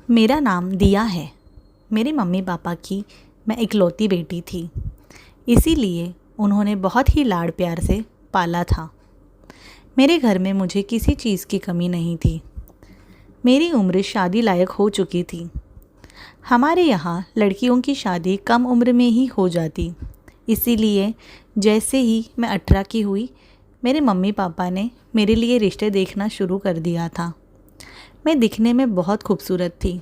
मेरा नाम दिया है। मेरे मम्मी पापा की मैं इकलौती बेटी थी, इसीलिए उन्होंने बहुत ही लाड़ प्यार से पाला था। मेरे घर में मुझे किसी चीज़ की कमी नहीं थी। मेरी उम्र शादी लायक हो चुकी थी। हमारे यहाँ लड़कियों की शादी कम उम्र में ही हो जाती, इसीलिए जैसे ही मैं 18 की हुई, मेरे मम्मी पापा ने मेरे लिए रिश्ते देखना शुरू कर दिया था। मैं दिखने में बहुत खूबसूरत थी,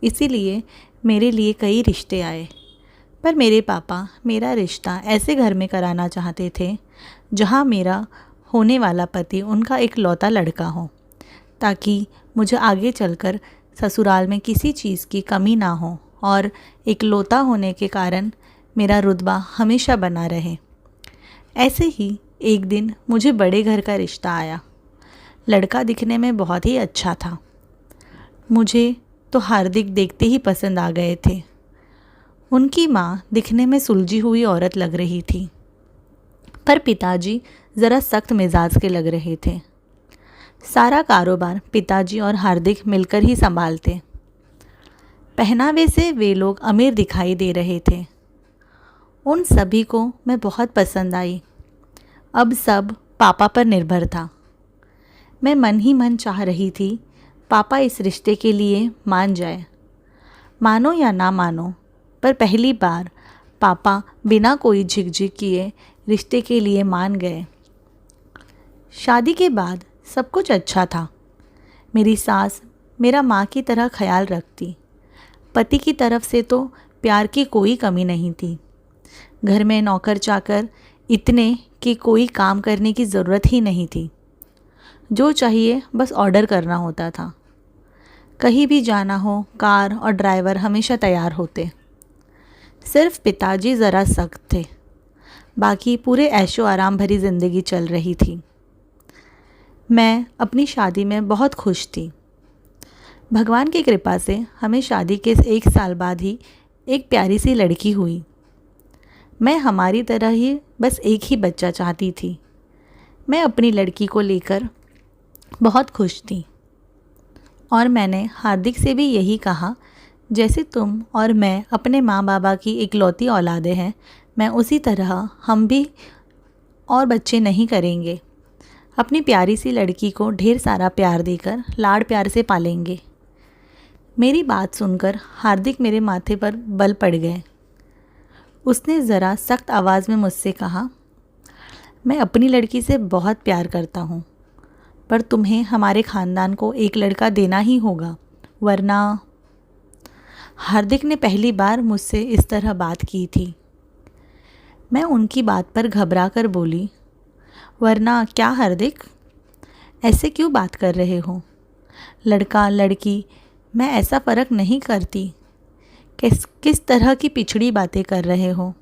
इसीलिए मेरे लिए कई रिश्ते आए। पर मेरे पापा मेरा रिश्ता ऐसे घर में कराना चाहते थे जहाँ मेरा होने वाला पति उनका इकलौता लड़का हो, ताकि मुझे आगे चलकर ससुराल में किसी चीज़ की कमी ना हो और इकलौता होने के कारण मेरा रुतबा हमेशा बना रहे। ऐसे ही एक दिन मुझे बड़े घर का रिश्ता आया। लड़का दिखने में बहुत ही अच्छा था। मुझे तो हार्दिक देखते ही पसंद आ गए थे। उनकी माँ दिखने में सुलझी हुई औरत लग रही थी, पर पिताजी ज़रा सख्त मिजाज के लग रहे थे। सारा कारोबार पिताजी और हार्दिक मिलकर ही संभालते। पहनावे से वे लोग अमीर दिखाई दे रहे थे। उन सभी को मैं बहुत पसंद आई। अब सब पापा पर निर्भर था। मैं मन ही मन चाह रही थी पापा इस रिश्ते के लिए मान जाए। मानो या ना मानो, पर पहली बार पापा बिना कोई झिकझिक किए रिश्ते के लिए मान गए। शादी के बाद सब कुछ अच्छा था। मेरी सास मेरा माँ की तरह ख्याल रखती। पति की तरफ से तो प्यार की कोई कमी नहीं थी। घर में नौकर चाकर इतने कि कोई काम करने की ज़रूरत ही नहीं थी। जो चाहिए बस ऑर्डर करना होता था। कहीं भी जाना हो, कार और ड्राइवर हमेशा तैयार होते। सिर्फ पिताजी ज़रा सख्त थे, बाकी पूरे ऐशो आराम भरी ज़िंदगी चल रही थी। मैं अपनी शादी में बहुत खुश थी। भगवान की कृपा से हमें शादी के 1 साल बाद ही एक प्यारी सी लड़की हुई। मैं हमारी तरह ही बस एक ही बच्चा चाहती थी। मैं अपनी लड़की को लेकर बहुत खुश थी और मैंने हार्दिक से भी यही कहा, जैसे तुम और मैं अपने माँ बाबा की इकलौती औलादे हैं, मैं उसी तरह हम भी और बच्चे नहीं करेंगे। अपनी प्यारी सी लड़की को ढेर सारा प्यार देकर लाड़ प्यार से पालेंगे। मेरी बात सुनकर हार्दिक मेरे माथे पर बल पड़ गए। उसने ज़रा सख्त आवाज़ में मुझसे कहा, मैं अपनी लड़की से बहुत प्यार करता हूँ, पर तुम्हें हमारे ख़ानदान को एक लड़का देना ही होगा, वरना। हार्दिक ने पहली बार मुझसे इस तरह बात की थी। मैं उनकी बात पर घबरा कर बोली, वरना क्या हार्दिक? ऐसे क्यों बात कर रहे हो? लड़का लड़की मैं ऐसा फ़र्क नहीं करती। किस तरह की पिछड़ी बातें कर रहे हो?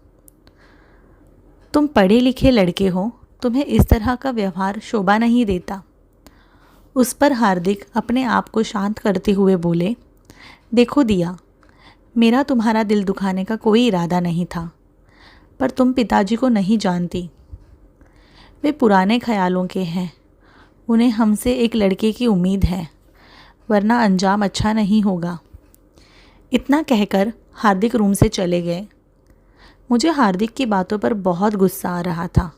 तुम पढ़े लिखे लड़के हो, तुम्हें इस तरह का व्यवहार शोभा नहीं देता। उस पर हार्दिक अपने आप को शांत करते हुए बोले, देखो दिया, मेरा तुम्हारा दिल दुखाने का कोई इरादा नहीं था, पर तुम पिताजी को नहीं जानती। वे पुराने ख्यालों के हैं। उन्हें हमसे एक लड़के की उम्मीद है, वरना अंजाम अच्छा नहीं होगा। इतना कहकर हार्दिक रूम से चले गए। मुझे हार्दिक की बातों पर बहुत गुस्सा आ रहा था।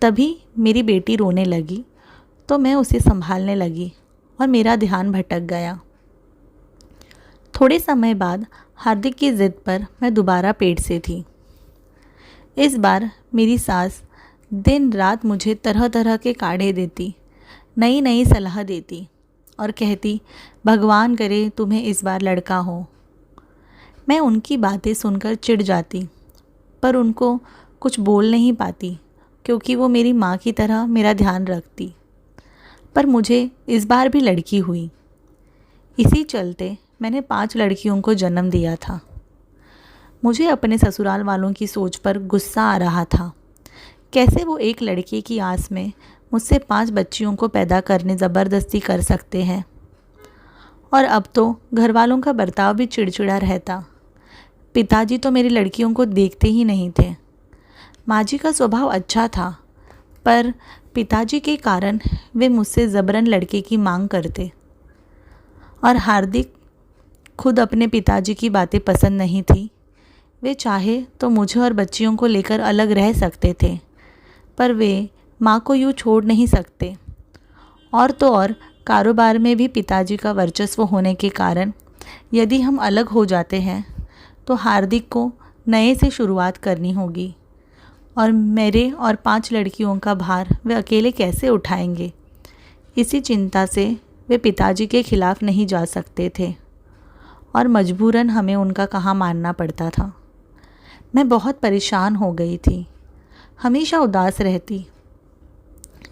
तभी मेरी बेटी रोने लगी तो मैं उसे संभालने लगी और मेरा ध्यान भटक गया। थोड़े समय बाद हार्दिक की ज़िद पर मैं दोबारा पेट से थी। इस बार मेरी सास दिन रात मुझे तरह तरह के काढ़े देती, नई नई सलाह देती और कहती, भगवान करे तुम्हें इस बार लड़का हो। मैं उनकी बातें सुनकर चिढ़ जाती, पर उनको कुछ बोल नहीं पाती, क्योंकि वो मेरी माँ की तरह मेरा ध्यान रखती। पर मुझे इस बार भी लड़की हुई। इसी चलते मैंने 5 लड़कियों को जन्म दिया था। मुझे अपने ससुराल वालों की सोच पर गुस्सा आ रहा था। कैसे वो एक लड़के की आस में मुझसे 5 बच्चियों को पैदा करने ज़बरदस्ती कर सकते हैं। और अब तो घर वालों का बर्ताव भी चिड़चिड़ा रहता। पिताजी तो मेरी लड़कियों को देखते ही नहीं थे। माँ जी का स्वभाव अच्छा था, पर पिताजी के कारण वे मुझसे ज़बरन लड़के की मांग करते। और हार्दिक खुद अपने पिताजी की बातें पसंद नहीं थी। वे चाहे तो मुझे और बच्चियों को लेकर अलग रह सकते थे, पर वे माँ को यूँ छोड़ नहीं सकते। और तो और कारोबार में भी पिताजी का वर्चस्व होने के कारण यदि हम अलग हो जाते हैं तो हार्दिक को नए से शुरुआत करनी होगी, और मेरे और 5 लड़कियों का भार वे अकेले कैसे उठाएंगे। इसी चिंता से वे पिताजी के खिलाफ़ नहीं जा सकते थे और मजबूरन हमें उनका कहा मानना पड़ता था। मैं बहुत परेशान हो गई थी, हमेशा उदास रहती।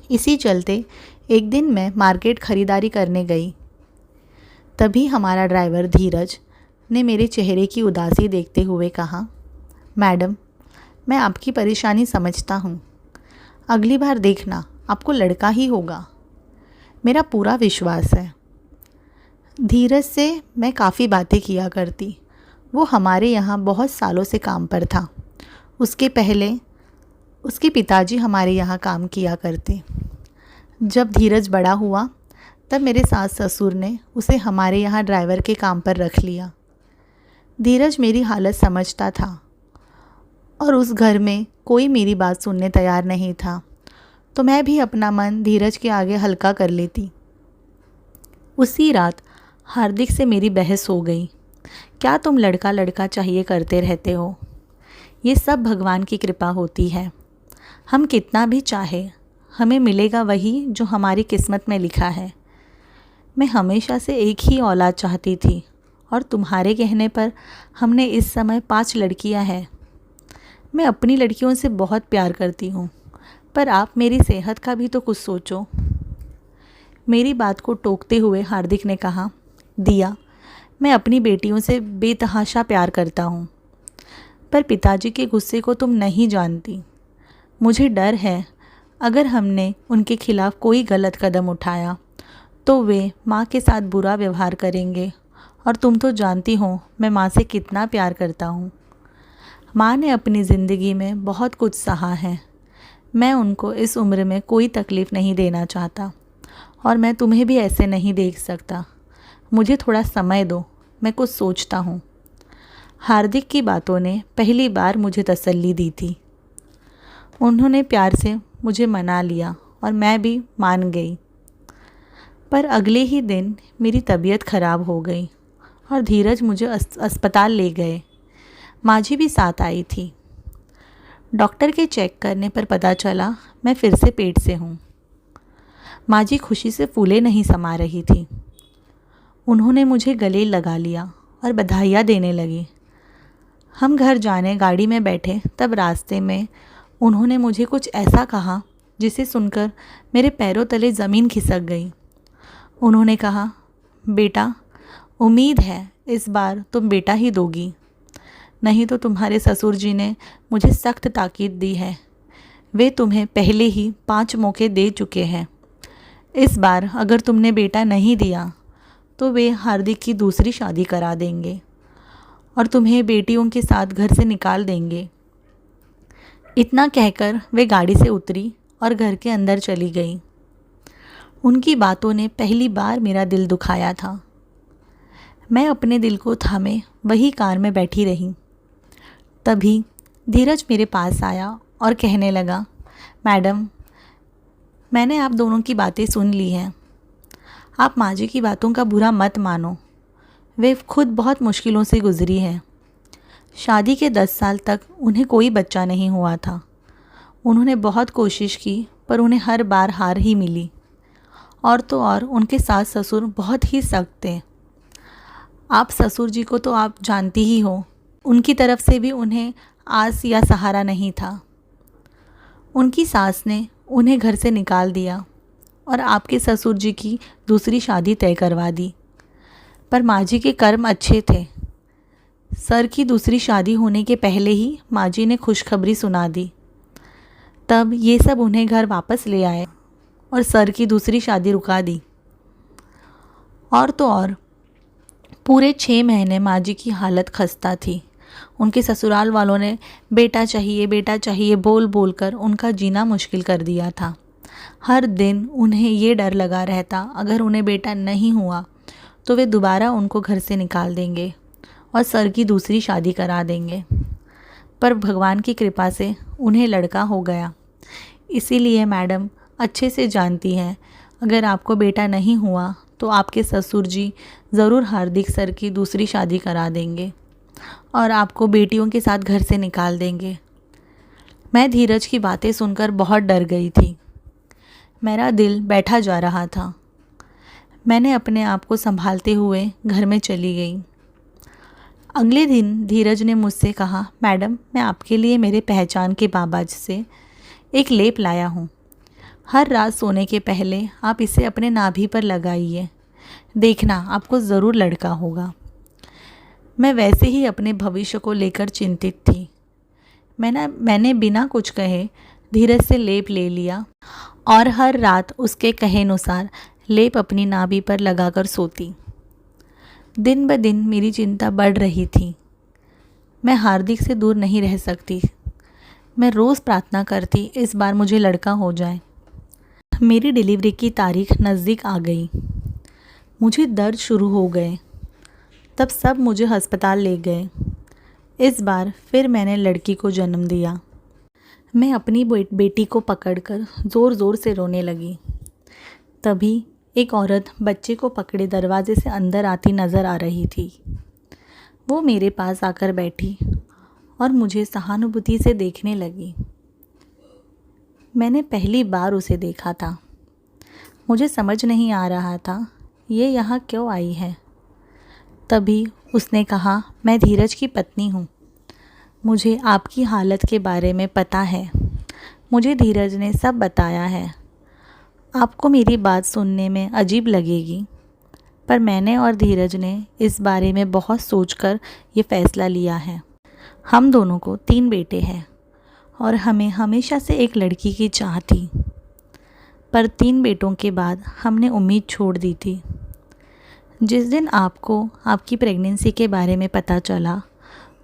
इसी चलते एक दिन मैं मार्केट ख़रीदारी करने गई। तभी हमारा ड्राइवर धीरज ने मेरे चेहरे की उदासी देखते हुए कहा, मैडम, मैं आपकी परेशानी समझता हूँ। अगली बार देखना आपको लड़का ही होगा, मेरा पूरा विश्वास है। धीरज से मैं काफ़ी बातें किया करती। वो हमारे यहाँ बहुत सालों से काम पर था। उसके पहले उसके पिताजी हमारे यहाँ काम किया करते। जब धीरज बड़ा हुआ तब मेरे सास ससुर ने उसे हमारे यहाँ ड्राइवर के काम पर रख लिया। धीरज मेरी हालत समझता था और उस घर में कोई मेरी बात सुनने तैयार नहीं था, तो मैं भी अपना मन धीरज के आगे हल्का कर लेती। उसी रात हार्दिक से मेरी बहस हो गई। क्या तुम लड़का लड़का चाहिए करते रहते हो? ये सब भगवान की कृपा होती है। हम कितना भी चाहे हमें मिलेगा वही जो हमारी किस्मत में लिखा है। मैं हमेशा से एक ही औलाद चाहती थी और तुम्हारे कहने पर हमने इस समय 5 लड़कियां हैं। मैं अपनी लड़कियों से बहुत प्यार करती हूँ, पर आप मेरी सेहत का भी तो कुछ सोचो। मेरी बात को टोकते हुए हार्दिक ने कहा, दिया, मैं अपनी बेटियों से बेतहाशा प्यार करता हूँ, पर पिताजी के गुस्से को तुम नहीं जानती। मुझे डर है अगर हमने उनके खिलाफ़ कोई गलत कदम उठाया तो वे माँ के साथ बुरा व्यवहार करेंगे, और तुम तो जानती हो मैं माँ से कितना प्यार करता हूँ। माँ ने अपनी ज़िंदगी में बहुत कुछ सहा है। मैं उनको इस उम्र में कोई तकलीफ़ नहीं देना चाहता, और मैं तुम्हें भी ऐसे नहीं देख सकता। मुझे थोड़ा समय दो, मैं कुछ सोचता हूँ। हार्दिक की बातों ने पहली बार मुझे तसल्ली दी थी। उन्होंने प्यार से मुझे मना लिया और मैं भी मान गई। पर अगले ही दिन मेरी तबीयत ख़राब हो गई और धीरज मुझे अस्पताल ले गए। माँ जी भी साथ आई थी। डॉक्टर के चेक करने पर पता चला मैं फिर से पेट से हूँ। माँ जी खुशी से फूले नहीं समा रही थी। उन्होंने मुझे गले लगा लिया और बधाइयाँ देने लगी। हम घर जाने गाड़ी में बैठे तब रास्ते में उन्होंने मुझे कुछ ऐसा कहा जिसे सुनकर मेरे पैरों तले ज़मीन खिसक गई। उन्होंने कहा, बेटा, उम्मीद है इस बार तुम बेटा ही दोगी, नहीं तो तुम्हारे ससुर जी ने मुझे सख्त ताकीद दी है। वे तुम्हें पहले ही 5 मौके दे चुके हैं। इस बार अगर तुमने बेटा नहीं दिया तो वे हार्दिक की दूसरी शादी करा देंगे और तुम्हें बेटियों के साथ घर से निकाल देंगे। इतना कहकर वे गाड़ी से उतरी और घर के अंदर चली गई। उनकी बातों ने पहली बार मेरा दिल दुखाया था। मैं अपने दिल को थामे वही कार में बैठी रही। तभी धीरज मेरे पास आया और कहने लगा, मैडम, मैंने आप दोनों की बातें सुन ली हैं। आप माँ जी की बातों का बुरा मत मानो। वे खुद बहुत मुश्किलों से गुजरी हैं। शादी के 10 साल तक उन्हें कोई बच्चा नहीं हुआ था। उन्होंने बहुत कोशिश की पर उन्हें हर बार हार ही मिली। और तो और उनके सास ससुर बहुत ही सख्त थे। आप ससुर जी को तो आप जानती ही हो, उनकी तरफ से भी उन्हें आस या सहारा नहीं था। उनकी सास ने उन्हें घर से निकाल दिया और आपके ससुर जी की दूसरी शादी तय करवा दी। पर माँ जी के कर्म अच्छे थे। सर की दूसरी शादी होने के पहले ही माँ जी ने खुशखबरी सुना दी। तब ये सब उन्हें घर वापस ले आए और सर की दूसरी शादी रुका दी। और तो और पूरे 6 महीने माँ जी की हालत खस्ता थी। उनके ससुराल वालों ने बेटा चाहिए बोल बोल कर उनका जीना मुश्किल कर दिया था। हर दिन उन्हें ये डर लगा रहता, अगर उन्हें बेटा नहीं हुआ तो वे दोबारा उनको घर से निकाल देंगे और सर की दूसरी शादी करा देंगे। पर भगवान की कृपा से उन्हें लड़का हो गया। इसीलिए मैडम अच्छे से जानती हैं, अगर आपको बेटा नहीं हुआ तो आपके ससुर जी ज़रूर हार्दिक सर की दूसरी शादी करा देंगे और आपको बेटियों के साथ घर से निकाल देंगे। मैं धीरज की बातें सुनकर बहुत डर गई थी। मेरा दिल बैठा जा रहा था। मैंने अपने आप को संभालते हुए घर में चली गई। अगले दिन धीरज ने मुझसे कहा, मैडम मैं आपके लिए मेरे पहचान के बाबा से एक लेप लाया हूँ। हर रात सोने के पहले आप इसे अपने नाभि पर लगाइए, देखना आपको ज़रूर लड़का होगा। मैं वैसे ही अपने भविष्य को लेकर चिंतित थी। मैंने बिना कुछ कहे धीरज से लेप ले लिया और हर रात उसके कहे अनुसार लेप अपनी नाभि पर लगाकर सोती। दिन ब दिन मेरी चिंता बढ़ रही थी। मैं हार्दिक से दूर नहीं रह सकती। मैं रोज़ प्रार्थना करती, इस बार मुझे लड़का हो जाए। मेरी डिलीवरी की तारीख नज़दीक आ गई। मुझे दर्द शुरू हो गए। तब सब मुझे अस्पताल ले गए। इस बार फिर मैंने लड़की को जन्म दिया। मैं अपनी बेटी को पकड़कर ज़ोर ज़ोर से रोने लगी। तभी एक औरत बच्चे को पकड़े दरवाजे से अंदर आती नज़र आ रही थी। वो मेरे पास आकर बैठी और मुझे सहानुभूति से देखने लगी। मैंने पहली बार उसे देखा था। मुझे समझ नहीं आ रहा था ये यहाँ क्यों आई है। तभी उसने कहा, मैं धीरज की पत्नी हूँ। मुझे आपकी हालत के बारे में पता है। मुझे धीरज ने सब बताया है। आपको मेरी बात सुनने में अजीब लगेगी, पर मैंने और धीरज ने इस बारे में बहुत सोचकर ये फ़ैसला लिया है। हम दोनों को 3 बेटे हैं और हमें हमेशा से एक लड़की की चाह थी, पर 3 बेटों के बाद हमने उम्मीद छोड़ दी थी। जिस दिन आपको आपकी प्रेगनेंसी के बारे में पता चला,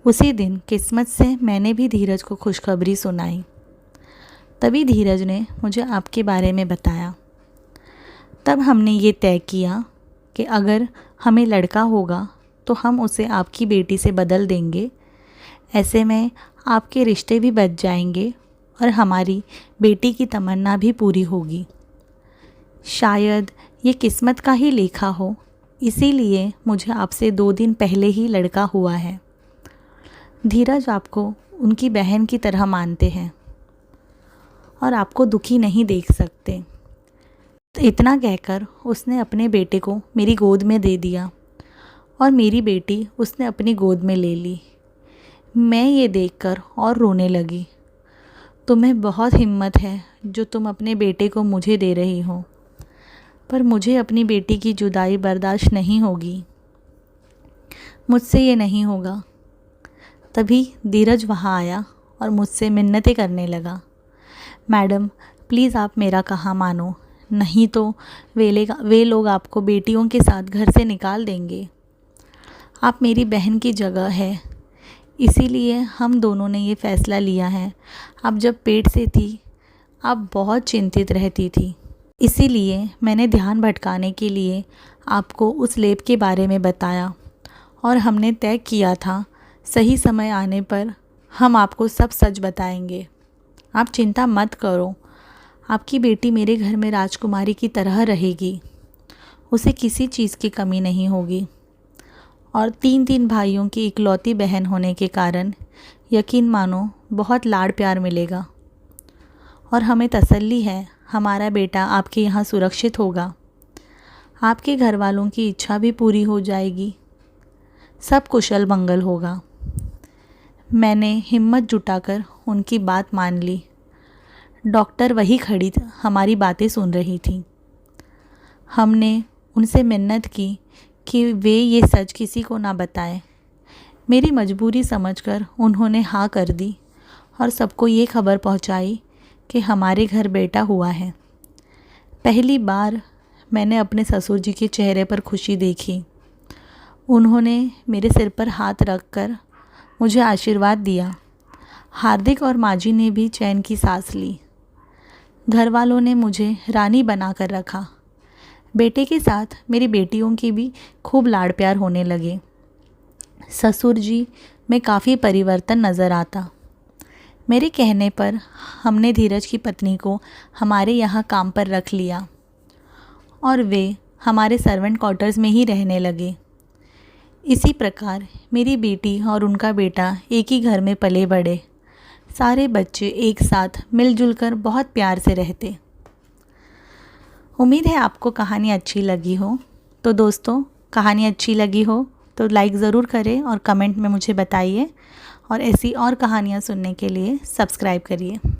उसी दिन किस्मत से मैंने भी धीरज को खुशखबरी सुनाई। तभी धीरज ने मुझे आपके बारे में बताया। तब हमने ये तय किया कि अगर हमें लड़का होगा तो हम उसे आपकी बेटी से बदल देंगे। ऐसे में आपके रिश्ते भी बच जाएंगे और हमारी बेटी की तमन्ना भी पूरी होगी। शायद ये किस्मत का ही लेखा हो, इसीलिए मुझे आपसे 2 दिन पहले ही लड़का हुआ है। धीरज आपको उनकी बहन की तरह मानते हैं और आपको दुखी नहीं देख सकते। तो इतना कहकर उसने अपने बेटे को मेरी गोद में दे दिया और मेरी बेटी उसने अपनी गोद में ले ली। मैं ये देखकर और रोने लगी। तुम्हें बहुत हिम्मत है जो तुम अपने बेटे को मुझे दे रही हो, पर मुझे अपनी बेटी की जुदाई बर्दाश्त नहीं होगी। मुझसे ये नहीं होगा। तभी धीरज वहाँ आया और मुझसे मिन्नतें करने लगा। मैडम प्लीज़ आप मेरा कहा मानो, नहीं तो वे लोग आपको बेटियों के साथ घर से निकाल देंगे। आप मेरी बहन की जगह है, इसीलिए हम दोनों ने ये फ़ैसला लिया है। आप जब पेट से थी आप बहुत चिंतित रहती थी, इसीलिए मैंने ध्यान भटकाने के लिए आपको उस लेप के बारे में बताया और हमने तय किया था सही समय आने पर हम आपको सब सच बताएंगे। आप चिंता मत करो, आपकी बेटी मेरे घर में राजकुमारी की तरह रहेगी। उसे किसी चीज़ की कमी नहीं होगी और 3 भाइयों की इकलौती बहन होने के कारण यकीन मानो बहुत लाड़ प्यार मिलेगा और हमें तसल्ली है हमारा बेटा आपके यहाँ सुरक्षित होगा। आपके घर वालों की इच्छा भी पूरी हो जाएगी। सब कुशल मंगल होगा। मैंने हिम्मत जुटाकर उनकी बात मान ली। डॉक्टर वही खड़ी हमारी बातें सुन रही थी। हमने उनसे मिन्नत की कि वे ये सच किसी को ना बताएं। मेरी मजबूरी समझकर उन्होंने हाँ कर दी और सबको ये खबर पहुंचाई कि हमारे घर बेटा हुआ है। पहली बार मैंने अपने ससुर जी के चेहरे पर खुशी देखी। उन्होंने मेरे सिर पर हाथ रखकर मुझे आशीर्वाद दिया। हार्दिक और माजी ने भी चैन की सांस ली। घर वालों ने मुझे रानी बनाकर रखा। बेटे के साथ मेरी बेटियों की भी खूब लाड़ प्यार होने लगे। ससुर जी में काफ़ी परिवर्तन नज़र आता। मेरे कहने पर हमने धीरज की पत्नी को हमारे यहाँ काम पर रख लिया और वे हमारे सर्वेंट क्वार्टर्स में ही रहने लगे। इसी प्रकार मेरी बेटी और उनका बेटा एक ही घर में पले बढ़े। सारे बच्चे एक साथ मिलजुल कर बहुत प्यार से रहते। उम्मीद है आपको कहानी अच्छी लगी हो। तो दोस्तों, कहानी अच्छी लगी हो तो लाइक ज़रूर करें और कमेंट में मुझे बताइए, और ऐसी और कहानियाँ सुनने के लिए सब्सक्राइब करिए।